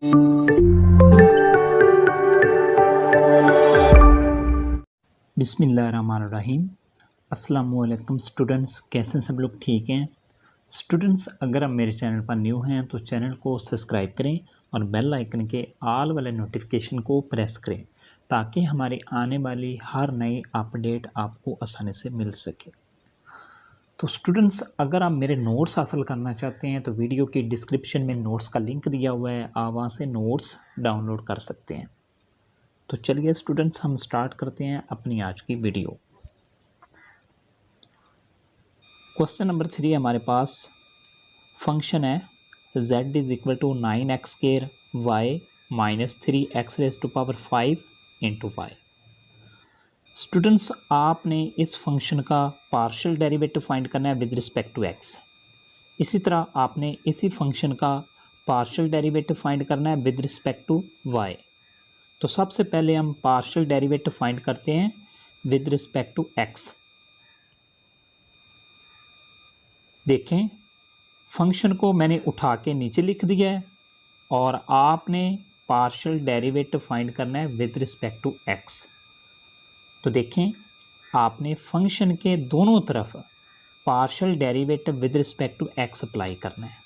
बिस्मिल्लाहिर्रहमानिर्रहीम। अस्सलामुअलैकुम स्टूडेंट्स, कैसे हैं सब लोग? ठीक हैं स्टूडेंट्स? अगर आप मेरे चैनल पर न्यू हैं तो चैनल को सब्सक्राइब करें और बेल आइकन के ऑल वाले नोटिफिकेशन को प्रेस करें ताकि हमारी आने वाली हर नई अपडेट आपको आसानी से मिल सके। तो स्टूडेंट्स, अगर आप मेरे नोट्स हासिल करना चाहते हैं तो वीडियो की डिस्क्रिप्शन में नोट्स का लिंक दिया हुआ है, आप वहाँ से नोट्स डाउनलोड कर सकते हैं। तो चलिए स्टूडेंट्स, हम स्टार्ट करते हैं अपनी आज की वीडियो। क्वेश्चन नंबर 3 हमारे पास फंक्शन है z is equal to 9x square y minus 3x raise to power 5 into Y. Students, आपने इस फंक्शन का पार्शियल डेरिवेटिव फाइंड करना है विद रिस्पेक्ट टू x। इसी तरह आपने इसी फंक्शन का पार्शियल डेरिवेटिव फाइंड करना है विद रिस्पेक्ट टू y। तो सबसे पहले हम पार्शियल डेरिवेटिव फाइंड करते हैं विद रिस्पेक्ट टू x। देखें, फंक्शन को मैंने उठा के नीचे लिख दिया है और आपने पार्शियल डेरिवेटिव फाइंड करना है विद रिस्पेक्ट टू x। तो देखें, आपने फंक्शन के दोनों तरफ partial derivative with respect to x apply करना है।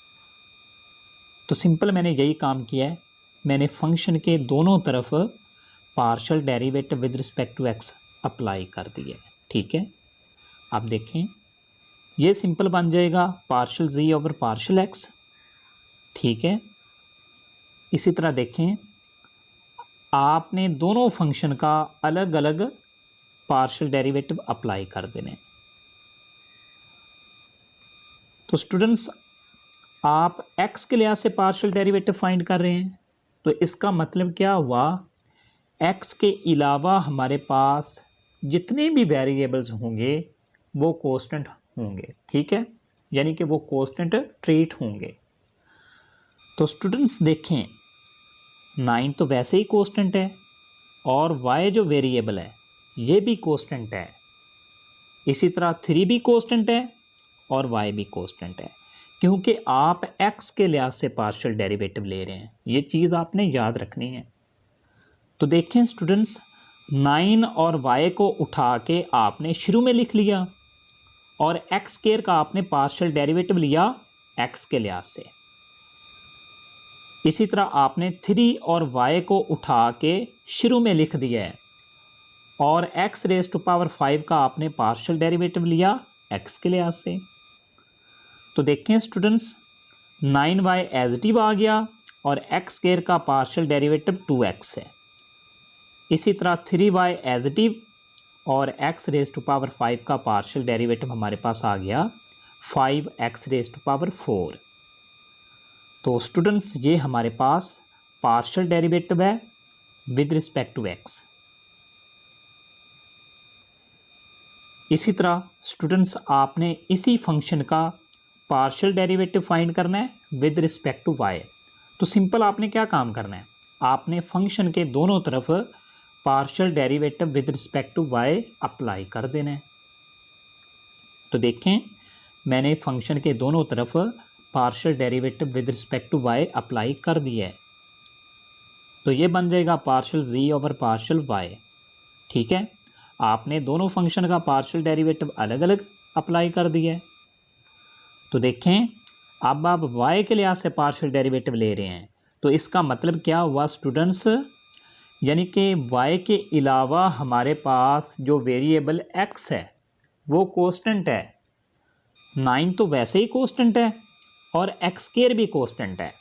तो सिंपल मैंने यही काम किया है, मैंने फंक्शन के दोनों तरफ partial derivative with respect to x apply कर दिया है। ठीक है, आप देखें ये सिंपल बन जाएगा partial z over partial x। ठीक है, इसी तरह देखें, आपने दोनों फंक्शन का अलग अलग पार्शियल डेरिवेटिव अप्लाई कर देने। तो स्टूडेंट्स, आप x के लिहाज से पार्शियल डेरिवेटिव फाइंड कर रहे हैं, तो इसका मतलब क्या हुआ, x के अलावा हमारे पास जितने भी वेरिएबल्स होंगे वो कांस्टेंट होंगे। ठीक है, यानी कि वो कांस्टेंट ट्रीट होंगे। तो स्टूडेंट्स देखें, 9 तो वैसे ही कांस्टेंट है और y जो वेरिएबल है ये भी कांस्टेंट है। इसी तरह 3 भी कांस्टेंट है और y भी कांस्टेंट है, क्योंकि आप x के लिहाज से पार्शियल डेरिवेटिव ले रहे हैं। ये चीज़ आपने याद रखनी है। तो देखें स्टूडेंट्स, 9 और y को उठा के आपने शुरू में लिख लिया और x स्क्वायर का आपने पार्शियल डेरिवेटिव लिया x के लिहाज से। इसी तरह आपने 3 और y को उठा के शुरू में लिख दिया है और x रेज टू पावर 5 का आपने पार्शियल डेरिवेटिव लिया x के लिहाज से। तो देखें students, 9y as it is आ गया और x स्क्वायर का पार्शियल डेरिवेटिव 2x है। इसी तरह 3y एज इट इज और x रेज टू पावर 5 का पार्शियल डेरिवेटिव हमारे पास आ गया 5x रेज टू पावर 4। तो स्टूडेंट्स, ये हमारे पास पार्शियल डेरिवेटिव है विद रिस्पेक्ट टू x। इसी तरह स्टूडेंट्स, आपने इसी फंक्शन का पार्शियल डेरिवेटिव फाइंड करना है विद रिस्पेक्ट टू y। तो सिंपल आपने क्या काम करना है, आपने फंक्शन के दोनों तरफ partial derivative with respect to y apply कर देना है। तो देखें, मैंने फंक्शन के दोनों तरफ partial derivative with respect to y apply कर दिया है। तो ये बन जाएगा partial z over partial y। ठीक है, आपने दोनों फंक्शन का पार्शियल डेरिवेटिव अलग अलग अप्लाई कर दिया है। तो देखें, अब आप y के लिहाज से पार्शियल डेरिवेटिव ले रहे हैं, तो इसका मतलब क्या हुआ स्टूडेंट्स, यानी कि y के अलावा हमारे पास जो वेरिएबल x है वो कांस्टेंट है। 9 तो वैसे ही कांस्टेंट है और x स्क्वायर भी कांस्टेंट है।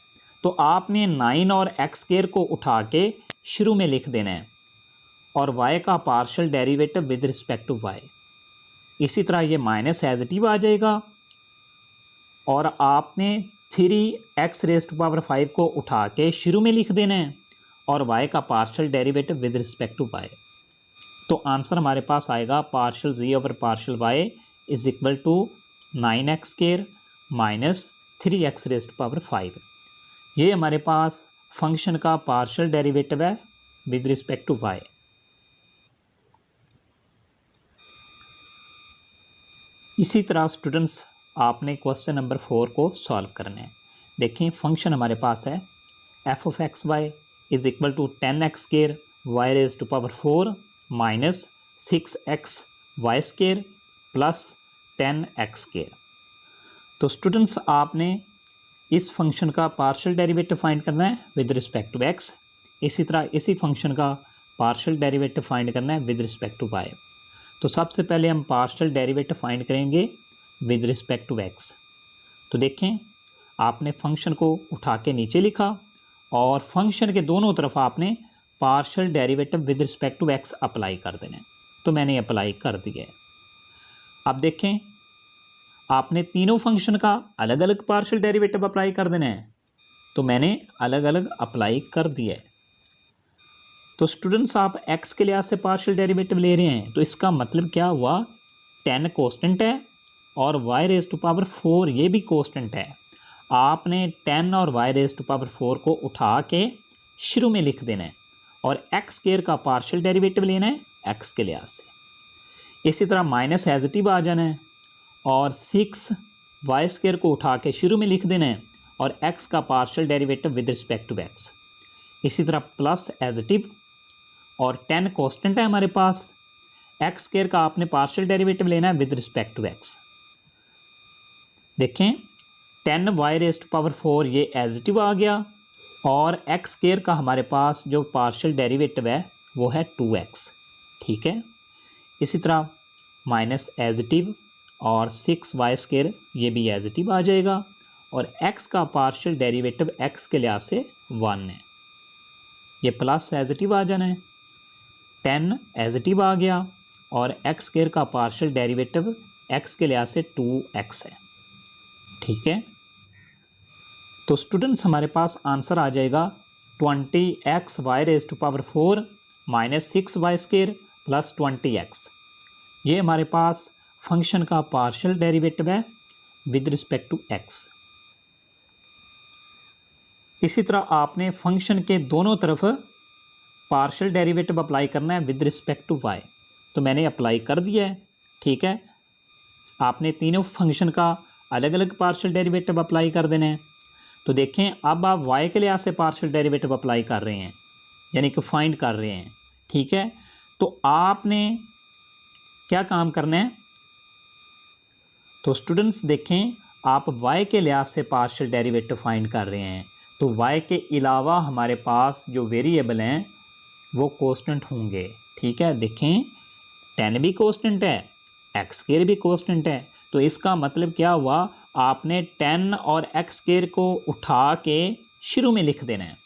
तो आपने 9 और x स्क्वायर को उठा के शुरू में लिख देना है और y का partial derivative with respect to y। इसी तरह ये माइनस एज इट इज आ जाएगा और आपने 3x रेज टू पावर 5 को उठा के शुरू में लिख देना है और y का partial derivative with respect to y। तो आंसर हमारे पास आएगा partial z over partial y is equal to 9x square minus 3x raise to power 5। ये हमारे पास फंक्शन का पार्शियल डेरिवेटिव है विद रिस्पेक्ट टू y। इसी तरह स्टूडेंट्स, आपने क्वेश्चन नंबर 4 को सॉल्व करना है। देखें, फंक्शन हमारे पास है F of X Y is equal to 10x square Y raise to power 4 minus 6x Y square plus 10x square. तो स्टूडेंट्स आपने इस फंक्शन का पार्शियल डेरिवेटिव फाइंड करना है विद रिस्पेक्ट टू x, इसी तरह इसी फंक्शन का पार्शियल डेरिवेटिव फाइंड करना है विद रिस्पेक्ट टू y। तो सबसे पहले हम पार्शियल डेरिवेटिव फाइंड करेंगे विद रिस्पेक्ट टू x। तो देखें, आपने फंक्शन को उठा के नीचे लिखा और फंक्शन के दोनों तरफ आपने partial derivative with respect to x apply कर देना है। तो मैंने अप्लाई कर दिया है। अब देखें, आपने तीनों फंक्शन का अलग अलग पार्शियल डेरिवेटिव अप्लाई कर देना है। तो मैंने अलग अलग अप्लाई कर दिया है। तो स्टूडेंट्स आप x के लिहाज से पार्शियल डेरिवेटिव ले रहे हैं, तो इसका मतलब क्या हुआ, 10 कांस्टेंट है और y रेज टू पावर 4 ये भी कांस्टेंट है। आपने 10 और y रेज टू पावर 4 को उठा के शुरू में लिख देना है और x स्क्वायर का पार्शियल डेरिवेटिव लेना है x के लिहाज से। इसी तरह माइनस एज इट इज आ जाना है और 6 वाई स्क्वायर को उठा के शुरू में लिख देना है और x का partial derivative with respect to x। इसी तरह प्लस एज इट इज और 10 कांस्टेंट है हमारे पास, x स्क्वायर का आपने पार्शियल डेरिवेटिव लेना है विद रिस्पेक्ट टू x। देखें, 10 वाई रेज टू पावर 4 ये एज इट इज आ गया और x स्क्वायर का हमारे पास जो पार्शियल डेरिवेटिव है वो है 2x। ठीक है, इसी तरह माइनस एज इट इज और 6 वाई स्क्वायर ये भी एज इट इज आ जाएगा और x का पार्शियल डेरिवेटिव x के लिहाज से 1 है। ये प्लस एज इट इज आ जाना है, 10 एज इट इज आ गया और x स्क्वायर का पार्शियल डेरिवेटिव x के लिहाज से 2x है। ठीक है, तो स्टूडेंट्स हमारे पास आंसर आ जाएगा 20x Y raise to power 4 minus 6 Y square plus 20x। ये हमारे पास फंक्शन का पार्शियल डेरिवेटिव है विद रिस्पेक्ट टू x। इसी तरह आपने फंक्शन के दोनों तरफ पार्शियल डेरिवेटिव अप्लाई करना है विद रिस्पेक्ट टू y। तो मैंने अप्लाई कर दिया है। ठीक है, आपने तीनों फंक्शन का अलग अलग पार्शियल डेरिवेटिव अप्लाई कर देना है। तो देखें, अब आप y के लिहाज से पार्शियल डेरिवेटिव अप्लाई कर रहे हैं, यानी कि फाइंड कर रहे हैं। ठीक है, तो आपने क्या काम करना है, तो स्टूडेंट्स देखें, आप y के लिहाज से पार्शियल डेरिवेटिव फाइंड कर रहे हैं, तो y के अलावा हमारे पास जो वेरिएबल हैं वो कांस्टेंट होंगे। ठीक है, देखें 10 भी कांस्टेंट है, x स्क्वायर भी कांस्टेंट है। तो इसका मतलब क्या हुआ, आपने 10 और x स्क्वायर को उठा के शुरू में लिख देना है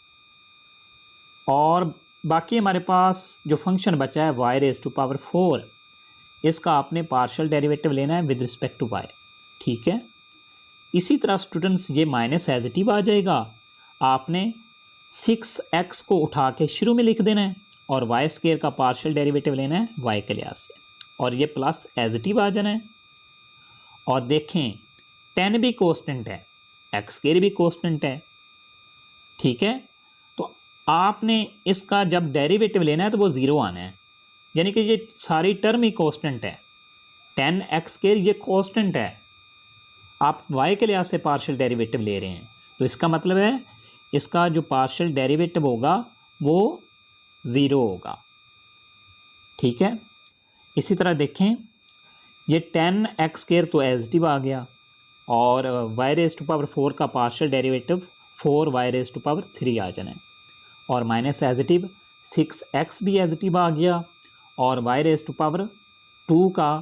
और बाकी हमारे पास जो फंक्शन बचा है y रेज टू पावर 4, इसका आपने पार्शियल डेरिवेटिव लेना है विद रिस्पेक्ट टू y। ठीक है, इसी तरह स्टूडेंट्स ये माइनस एज इट इज आ जाएगा, आपने 6x को उठा के शुरू में लिख देना है और वाई स्क्वायर का पार्शियल डेरिवेटिव लेना है y के लिहाज से और ये प्लस एज इट इज आ जाना है। और देखें 10 भी कांस्टेंट है, x स्क्वायर भी कांस्टेंट है। ठीक है, तो आपने इसका जब डेरिवेटिव लेना है तो वो 0 आना है, यानी कि ये सारी टर्म ही कांस्टेंट है। 10x स्क्वायर ये कांस्टेंट है, आप y के लिहाज से पार्शियल डेरिवेटिव ले रहे हैं, तो इसका मतलब है इसका जो पार्शियल डेरिवेटिव होगा वो 0 होगा। ठीक है, इसी तरह देखें, ये 10x स्क्वायर तो एज इट इज आ गया और y रेज टू पावर 4 का partial derivative 4y raise to power 3 आ जाना है और minus as it is 6x भी एज इट इज आ गया और y रेज टू पावर 2 का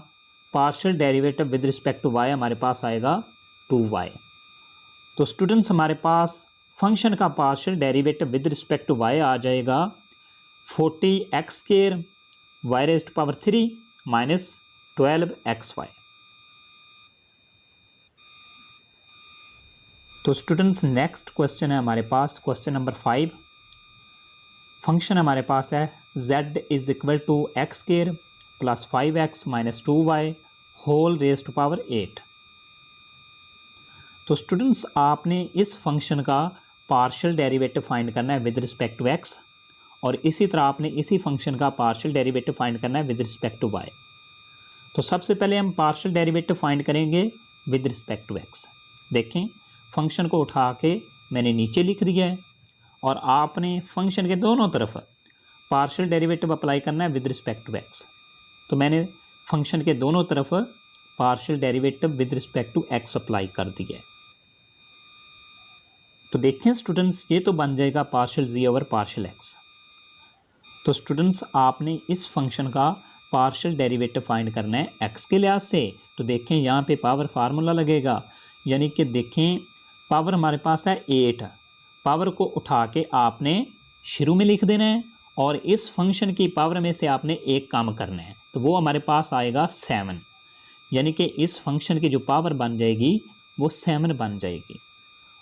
partial derivative with respect to y हमारे पास आएगा 2y। तो स्टूडेंट्स हमारे पास फंक्शन का partial derivative with respect to y आ जाएगा 40x square y raise to power 3 minus 12xy। तो स्टूडेंट्स नेक्स्ट क्वेश्चन है हमारे पास क्वेश्चन नंबर 5। फंक्शन हमारे पास है z is equal to X square plus 5x minus 2y whole raise to power 8। तो students आपने इस फंक्शन का पार्शियल डेरिवेटिव फाइंड करना है विद रिस्पेक्ट टू x और इसी तरह आपने इसी फंक्शन का पार्शियल डेरिवेटिव फाइंड करना है विद रिस्पेक्ट टू y। तो सबसे पहले हम पार्शियल डेरिवेटिव फाइंड करेंगे विद रिस्पेक्ट टू x। देखें, फंक्शन को उठा के मैंने नीचे लिख दिया है और आपने फंक्शन के दोनों तरफ पार्शियल डेरिवेटिव अप्लाई करना है विद रिस्पेक्ट टू एक्स। तो मैंने फंक्शन के दोनों तरफ partial derivative with respect to X apply कर दिया है। तो देखें स्टूडेंट्स, ये तो बन जाएगा पार्शियल जी ओवर पार्शियल एक्स। तो स्टूडेंट्स आपने इस फंक्शन का पार्शियल डेरिवेटिव फाइंड करना है एक्स के लिहाज से। तो देखें यहाँ पे पावर फार्मूला लगेगा, यानी कि देखें पावर हमारे पास है 8, पावर को उठा के आपने शुरू में लिख देना है और इस फंक्शन की पावर में से आपने एक काम करना है, तो वो हमारे पास आएगा 7, यानी कि इस फंक्शन की जो पावर बन जाएगी वो 7 बन जाएगी।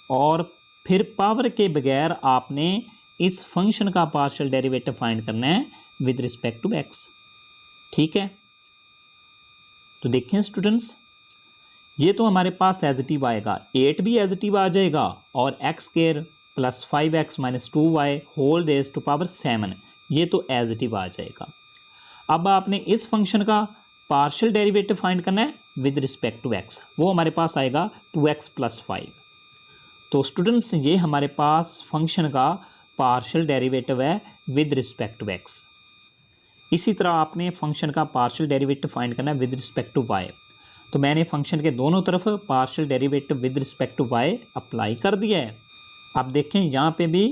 और फिर पावर के बगैर आपने इस फंक्शन का पार्शियल डेरिवेटिव फाइंड करना है विद रिस्पेक्ट टू एक्स। ठीक है, तो देखें स्टूडेंट्स, ये तो हमारे पास एज इट इज आएगा, 8 भी एज इट इज आ जाएगा और x square plus 5x minus 2y whole raise to power 7, ये तो एज इट इज आ जाएगा। अब आपने इस फंक्शन का पार्शियल डेरिवेटिव फाइंड करना है विद रिस्पेक्ट टू एक्स, वो हमारे पास आएगा 2x प्लस 5। तो स्टूडेंट्स ये हमारे पास फंक्शन का पार्शियल डेरिवेटिव है विद रिस्पेक्ट टू एक्स। इसी तरह आपने फंक्शन का पार्शियल डेरिवेटिव फाइंड करना है विद रिस्पेक्ट टू वाई। तो मैंने फंक्शन के दोनों तरफ partial derivative with respect to Y apply कर दिया है। अब देखें यहाँ पे भी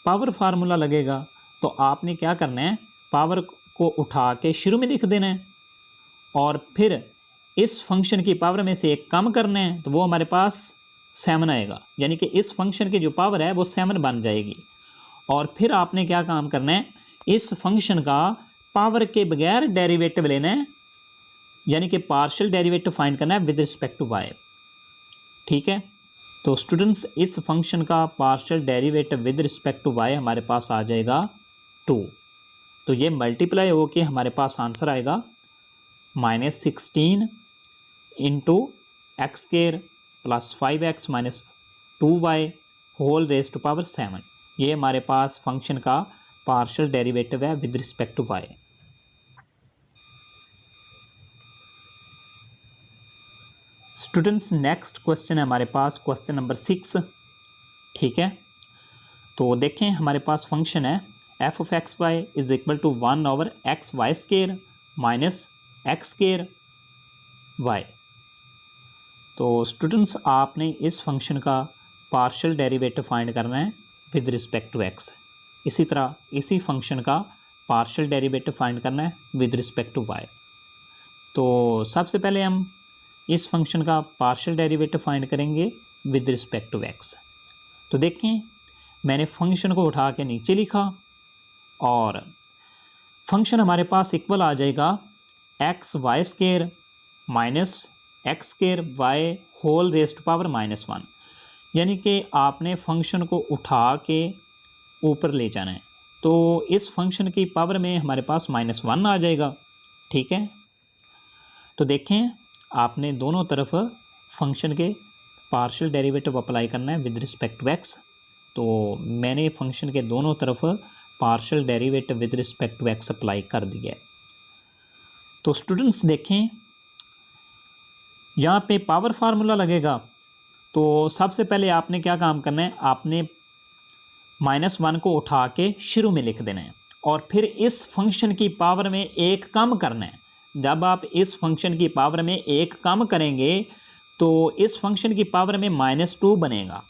पावर फार्मूला लगेगा, तो आपने क्या करना है, पावर को उठा के शुरू में लिख देना है और फिर इस फंक्शन की पावर में से एक कम करना है, तो वो हमारे पास 7 आएगा, यानी कि इस फंक्शन की जो पावर है वो 7 बन जाएगी। और फिर आपने क्या काम करना है, इस फंक्शन का पावर के बगैर डेरिवेटिव लेना है, यानी कि पार्शियल डेरिवेटिव फाइंड करना है विद रिस्पेक्ट टू वाई। ठीक है, तो स्टूडेंट्स इस फंक्शन का partial derivative with respect to Y हमारे पास आ जाएगा 2। तो ये मल्टीप्लाई होके हमारे पास आंसर आएगा -16 into X square plus 5x minus 2y whole raise to power 7। ये हमारे पास फंक्शन का पार्शियल डेरिवेटिव है with respect to Y. Students next question है हमारे पास क्वेश्चन नंबर 6। ठीक है, तो देखें हमारे पास फंक्शन है F of X Y is equal to 1 over X Y square minus x square Y. तो स्टूडेंट्स आपने इस फंक्शन का पार्शियल डेरिवेटिव फाइंड करना है विद रिस्पेक्ट टू एक्स। इसी तरह इसी फंक्शन का पार्शियल डेरिवेटिव फाइंड करना है विद रिस्पेक्ट टू वाई। तो सबसे पहले हम इस फंक्शन का पार्शियल डेरिवेटिव फाइंड करेंगे विद रिस्पेक्ट टू एक्स। तो देखें मैंने फंक्शन को उठा के नीचे लिखा और फंक्शन हमारे पास इक्वल आ जाएगा X Y square minus x square Y whole raise to power -1, यानी कि आपने फंक्शन को उठा के ऊपर ले जाना है। तो इस फंक्शन की पावर में हमारे पास -1 आ जाएगा। ठीक है, तो देखें आपने दोनों तरफ फंक्शन के पार्शियल डेरिवेटिव अप्लाई करना है विद रिस्पेक्ट टू एक्स। तो मैंने फंक्शन के दोनों तरफ partial derivative with respect to X apply कर दिया है। तो स्टूडेंट्स देखें यहाँ पे पावर फार्मूला लगेगा, तो सबसे पहले आपने क्या काम करना है, आपने -1 को उठा के शुरू में लिख देना है और फिर इस फंक्शन की पावर में एक कम करना है। जब आप इस फंक्शन की पावर में एक कम करेंगे तो इस फंक्शन की पावर में -2 बनेगा।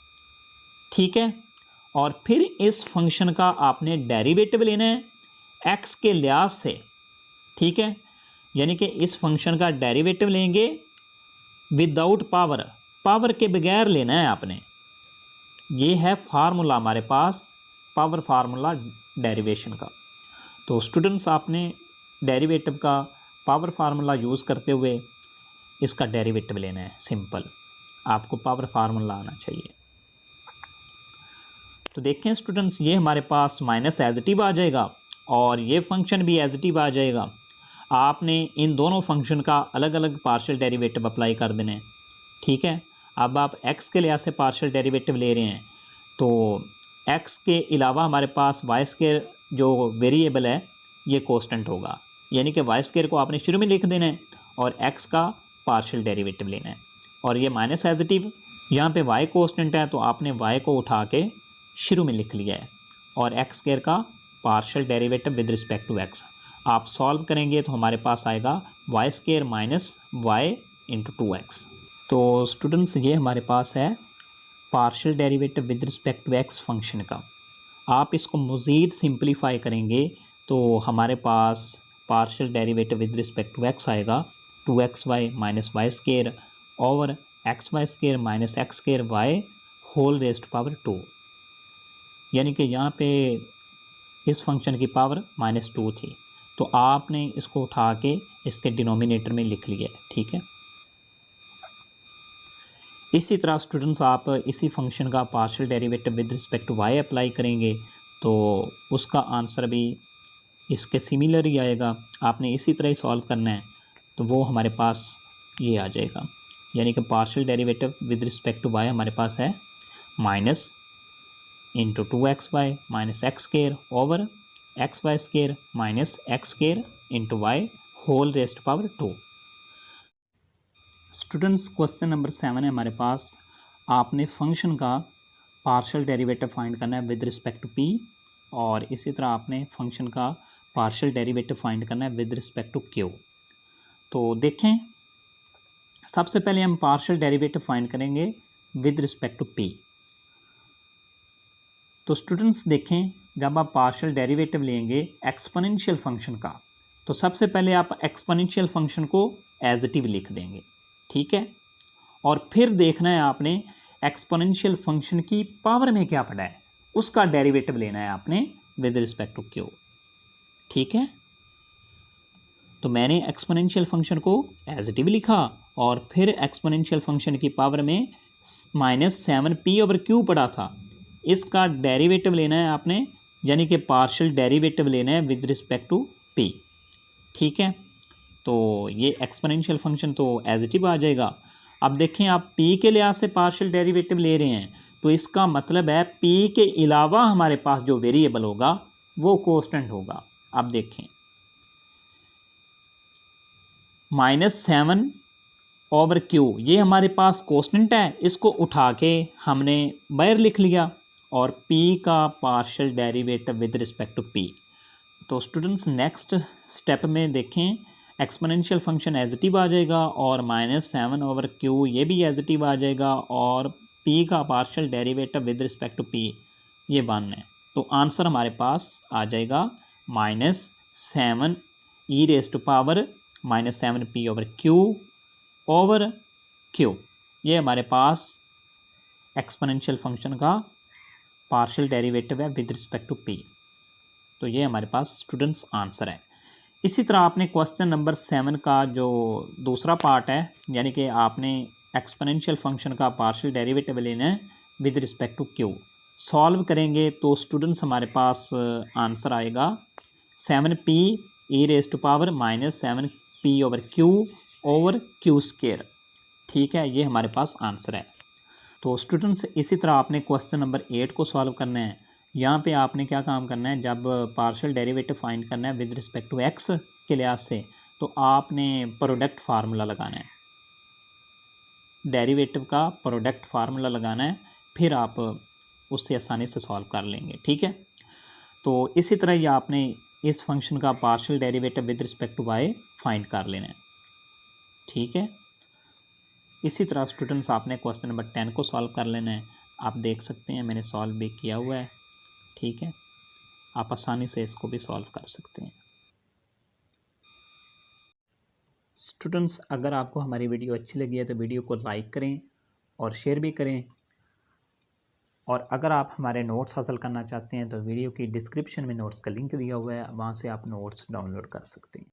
ठीक है, और फिर इस फंक्शन का आपने डेरिवेटिव लेना है एक्स के लिहाज से। ठीक है, यानी कि इस फंक्शन का डेरिवेटिव लेंगे विदाउट पावर, पावर के बगैर लेना है आपने। ये है फार्मूला हमारे पास, पावर फार्मूला डेरिवेशन का। तो स्टूडेंट्स आपने डेरिवेटिव का पावर फार्मूला यूज़ करते हुए इसका डेरिवेटिव लेना है। सिंपल, आपको पावर फार्मूला आना चाहिए। तो देखें स्टूडेंट्स ये हमारे पास माइनस एज इट इज आ जाएगा और ये फंक्शन भी एज इट इज आ जाएगा। आपने इन दोनों फंक्शन का अलग अलग पार्शियल डेरिवेटिव अप्लाई कर देना है। ठीक है, अब आप x के लिहाज से पार्शियल डेरिवेटिव ले रहे हैं, तो x के अलावा हमारे पास वाई स्क्वायर जो वेरिएबल है ये कांस्टेंट होगा, यानी कि वाई स्क्वायर को आपने शुरू में लिख देना है और x का पार्शियल डेरिवेटिव लेना है। और ये माइनस एज इट इज, यहाँ पे y कांस्टेंट है तो आपने y को उठा के शुरू में लिख लिया है और एक्स स्क्वायर का partial derivative with respect to x. आप सॉल्व करेंगे तो हमारे पास आएगा y square minus y into 2x। तो स्टूडेंट्स ये हमारे पास है partial derivative with respect to x function का। आप इसको मज़ीद सिंप्लीफाई करेंगे तो हमारे पास partial derivative with respect to x आएगा 2xy minus y square over xy square minus x square Y whole raised power 2। यानी कि यहाँ पे इस फंक्शन की पावर -2 थी, तो आपने इसको उठा के इसके डिनोमिनेटर में लिख लिया है, ठीक है। इसी तरह स्टूडेंट्स आप इसी फंक्शन का partial derivative with respect to Y apply करेंगे तो उसका आंसर भी इसके सिमिलर ही आएगा। आपने इसी तरह ही सॉल्व करना है, तो वो हमारे पास ये आ जाएगा। यानी कि partial derivative with respect to Y हमारे पास है minus into 2xy minus x square over xy square minus x square into Y whole raised power 2। Students question number 7 है हमारे पास। आपने फंक्शन का पार्शियल डेरिवेटिव फाइंड करना है विद रिस्पेक्ट टू p, और इसी तरह आपने फंक्शन का पार्शियल डेरिवेटिव फाइंड करना है विद रिस्पेक्ट टू q। तो देखें, सबसे पहले हम पार्शियल डेरिवेटिव फाइंड करेंगे विद रिस्पेक्ट टू p। तो स्टूडेंट्स देखें, जब आप पार्शियल डेरिवेटिव लेंगे एक्सपोनेंशियल फंक्शन का, तो सबसे पहले आप एक्सपोनेंशियल फंक्शन को एज इट इज लिख देंगे, ठीक है। और फिर देखना है आपने एक्सपोनेंशियल फंक्शन की पावर में क्या पड़ा है, उसका डेरिवेटिव लेना है आपने विद रिस्पेक्ट टू क्यू, ठीक है। तो मैंने एक्सपोनेंशियल फंक्शन को एज इट इज लिखा और फिर एक्सपोनेंशियल फंक्शन की पावर में -7p/q पड़ा था, इसका डेरिवेटिव लेना है आपने, यानी कि पार्शियल डेरिवेटिव लेना है विद रिस्पेक्ट टू p, ठीक है। तो ये एक्सपोनेंशियल फंक्शन तो एज इट इज आ जाएगा। अब देखें, आप p के लिहाज से पार्शियल डेरिवेटिव ले रहे हैं, तो इसका मतलब है p के अलावा हमारे पास जो वेरिएबल होगा वो कांस्टेंट होगा। अब देखें, -7/q ये हमारे पास कांस्टेंट है, इसको उठा के हमने बाहर लिख लिया, और p का partial derivative with respect to p। तो स्टूडेंट्स नेक्स्ट स्टेप में देखें, exponential function as it is आ जाएगा और -7/q ये भी एज इट इज आ जाएगा, और p का partial derivative with respect to p ये 1 है। तो आंसर हमारे पास आ जाएगा -7e⁻⁻q/q। ये हमारे पास एक्सपोनेंशियल फंक्शन का पार्शियल डेरिवेटिव है विद रिस्पेक्ट टू p। तो ये हमारे पास स्टूडेंट्स आंसर है। इसी तरह आपने क्वेश्चन नंबर 7 का जो दूसरा पार्ट है, यानी कि आपने एक्सपोनेंशियल फंक्शन का पार्शियल डेरिवेटिव लेना है with respect to q, solve करेंगे तो स्टूडेंट्स हमारे पास आंसर आएगा 7p(e⁻⁻7p/q/q², ठीक है। ये हमारे पास आंसर है। तो स्टूडेंट्स इसी तरह आपने क्वेश्चन नंबर 8 को सॉल्व करना है। यहाँ पे आपने क्या काम करना है, जब पार्शियल डेरिवेटिव फाइंड करना है विद रिस्पेक्ट टू एक्स के लिहाज से, तो आपने प्रोडक्ट फार्मूला लगाना है, डेरिवेटिव का प्रोडक्ट फार्मूला लगाना है, फिर आप उससे आसानी से सॉल्व कर लेंगे, ठीक है। तो इसी तरह ही आपने इस फंक्शन का partial derivative with respect to Y find कर लेना है, ठीक है। इसी तरह स्टूडेंट्स आपने क्वेश्चन नंबर 10 को सॉल्व कर लेना है। आप देख सकते हैं मैंने सॉल्व भी किया हुआ है, ठीक है। आप आसानी से इसको भी सॉल्व कर सकते हैं। स्टूडेंट्स, अगर आपको हमारी वीडियो अच्छी लगी है तो वीडियो को लाइक करें और शेयर भी करें, और अगर आप हमारे नोट्स हासिल करना चाहते हैं तो वीडियो की डिस्क्रिप्शन में नोट्स का लिंक दिया हुआ है, वहाँ से आप नोट्स डाउनलोड कर सकते हैं।